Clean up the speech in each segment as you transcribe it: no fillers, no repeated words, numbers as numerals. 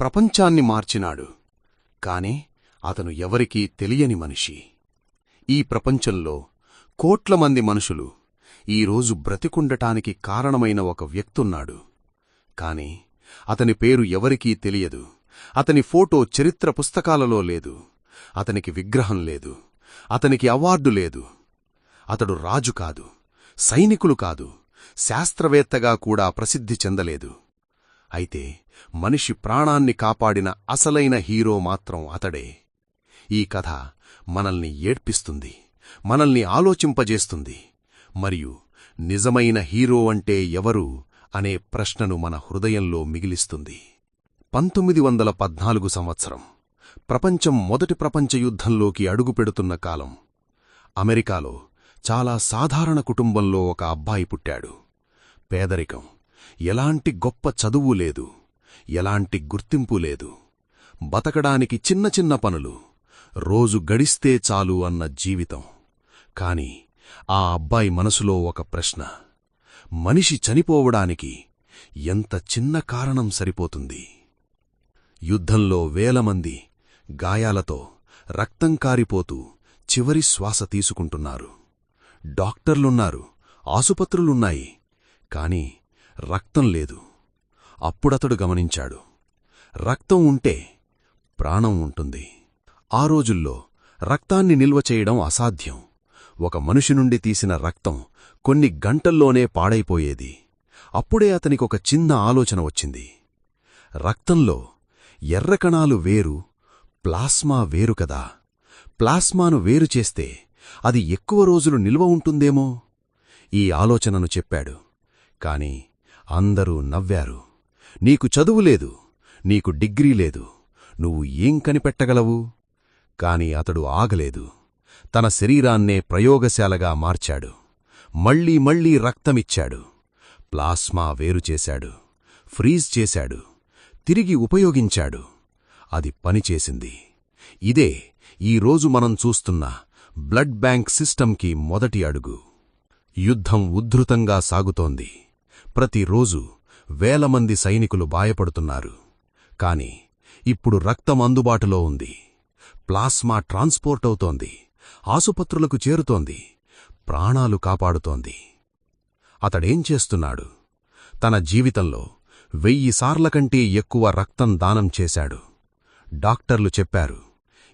ప్రపంచాన్ని మార్చినాడు. కాని అతను ఎవరికీ తెలియని మనిషి. ఈ ప్రపంచంలో కోట్లమంది మనుషులు ఈరోజు బ్రతికుండటానికి కారణమైన ఒక వ్యక్తున్నాడు. కాని అతని పేరు ఎవరికీ తెలియదు. అతని ఫోటో చరిత్ర పుస్తకాలలో లేదు. అతనికి విగ్రహం లేదు. అతనికి అవార్డు లేదు. అతడు రాజు కాదు, సైనికులు కాదు, శాస్త్రవేత్తగా కూడా ప్రసిద్ధి చెందలేదు. అయితే మనిషి ప్రాణాన్ని కాపాడిన అసలైన హీరో మాత్రం అతడే. ఈ కథ మనల్ని ఏడ్పిస్తుంది, మనల్ని ఆలోచింపజేస్తుంది, మరియు నిజమైన హీరో అంటే ఎవరు అనే ప్రశ్నను మన హృదయంలో మిగిలిస్తుంది. 1914 సంవత్సరం. ప్రపంచం మొదటి ప్రపంచ యుద్ధంలోకి అడుగుపెడుతున్న కాలం. అమెరికాలో చాలా సాధారణ కుటుంబంలో ఒక అబ్బాయి పుట్టాడు. పేదరికం, ఎలాంటి గొప్ప చదువు లేదు, ఎలాంటి గుర్తింపు లేదు. బతకడానికి చిన్న చిన్న పనులు, రోజు గడిస్తే చాలు అన్న జీవితం. కాని ఆ అబ్బాయి మనసులో ఒక ప్రశ్న: మనిషి చనిపోవడానికి ఎంత చిన్న కారణం సరిపోతుంది? యుద్ధంలో వేలమంది గాయాలతో రక్తం కారిపోతూ చివరి శ్వాస తీసుకుంటున్నారు. డాక్టర్లున్నారు, ఆసుపత్రులున్నాయి, కాని రక్తం లేదు. అప్పుడతడు గమనించాడు, రక్తం ఉంటే ప్రాణం ఉంటుంది. ఆ రోజుల్లో రక్తాన్ని నిల్వ చేయడం అసాధ్యం. ఒక మనిషి నుండి తీసిన రక్తం కొన్ని గంటల్లోనే పాడైపోయేది. అప్పుడే అతనికొక చిన్న ఆలోచన వచ్చింది. రక్తంలో ఎర్రకణాలు వేరు, ప్లాస్మా వేరు కదా. ప్లాస్మాను వేరు చేస్తే అది ఎక్కువ రోజులు నిల్వ ఉంటుందేమో. ఈ ఆలోచనను చెప్పాడు. కాని అందరూ నవ్వారు. నీకు చదువులేదు, నీకు డిగ్రీ లేదు, నువ్వు ఏం కనిపెట్టగలవు? కాని అతడు ఆగలేదు. తన శరీరాన్నే ప్రయోగశాలగా మార్చాడు. మళ్లీ మళ్లీ రక్తమిచ్చాడు. ప్లాస్మా వేరుచేశాడు, ఫ్రీజ్ చేశాడు, తిరిగి ఉపయోగించాడు. అది పనిచేసింది. ఇదే ఈరోజు మనం చూస్తున్న బ్లడ్ బ్యాంక్ సిస్టంకి మొదటి అడుగు. యుద్ధం ఉద్ధృతంగా సాగుతోంది. ప్రతిరోజు వేలమంది సైనికులు గాయపడుతున్నారు. కాని ఇప్పుడు రక్తం అందుబాటులో ఉంది. ప్లాస్మా ట్రాన్స్పోర్ట్ అవుతోంది, ఆసుపత్రులకు చేరుతోంది, ప్రాణాలు కాపాడుతోంది. అతడేం చేస్తున్నాడు? తన జీవితంలో 1000 సార్ల కంటే ఎక్కువ రక్తం దానం చేశాడు. డాక్టర్లు చెప్పారు,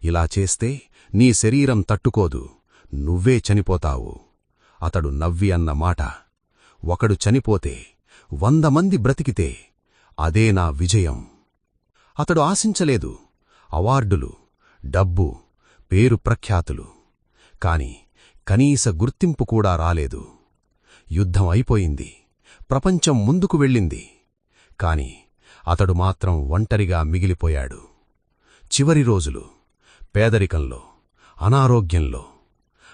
ఇలా చేస్తే నీ శరీరం తట్టుకోదు, నువ్వే చనిపోతావు. అతడు నవ్వి అన్న మాట: ఒకడు చనిపోతే 100 మంది బ్రతికితే అదే నా విజయం. అతడు ఆశించలేదు అవార్డులు, డబ్బు, పేరు ప్రఖ్యాతులు. కాని కనీస గుర్తింపు కూడా రాలేదు. యుద్ధం అయిపోయింది, ప్రపంచం ముందుకు వెళ్ళింది. కాని అతడు మాత్రం ఒంటరిగా మిగిలిపోయాడు. చివరి రోజులు పేదరికంలో, అనారోగ్యంలో.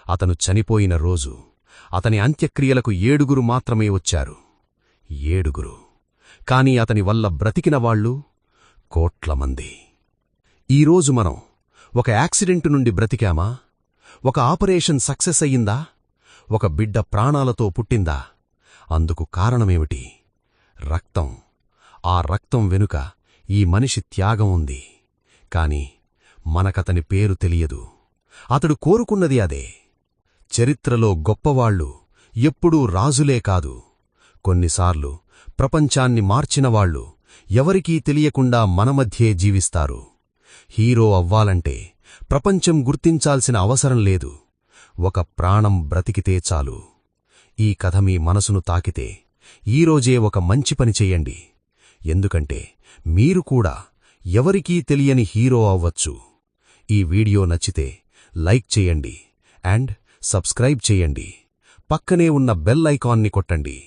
అతను చనిపోయిన రోజు అతని అంత్యక్రియలకు 7 మాత్రమే వచ్చారు. 7. కాని అతని వల్ల బ్రతికిన వాళ్ళు కోట్లమంది. ఈరోజు మనం ఒక యాక్సిడెంటు నుండి బ్రతికామా? ఒక ఆపరేషన్ సక్సెస్ అయ్యిందా? ఒక బిడ్డ ప్రాణాలతో పుట్టిందా? అందుకు కారణమేమిటి? రక్తం. ఆ రక్తం వెనుక ఈ మనిషి త్యాగం ఉంది. కాని మనకతని పేరు తెలియదు. అతడు కోరుకున్నది అదే. చరిత్రలో గొప్పవాళ్లు ఎప్పుడూ రాజులే కాదు. కొన్నిసార్లు ప్రపంచాన్ని మార్చినవాళ్లు ఎవరికీ తెలియకుండా మన మధ్యే జీవిస్తారు. హీరో అవ్వాలంటే ప్రపంచం గుర్తించాల్సిన అవసరం లేదు. ఒక ప్రాణం బ్రతికితే చాలు. ఈ కథ మీ మనసును తాకితే ఈరోజే ఒక మంచి పని చెయ్యండి. ఎందుకంటే మీరు కూడా ఎవరికీ తెలియని హీరో అవ్వచ్చు. ఈ వీడియో నచ్చితే లైక్ చేయండి అండ్ సబ్స్క్రైబ్ చేయండి. పక్కనే ఉన్న బెల్ ఐకాన్ని కొట్టండి.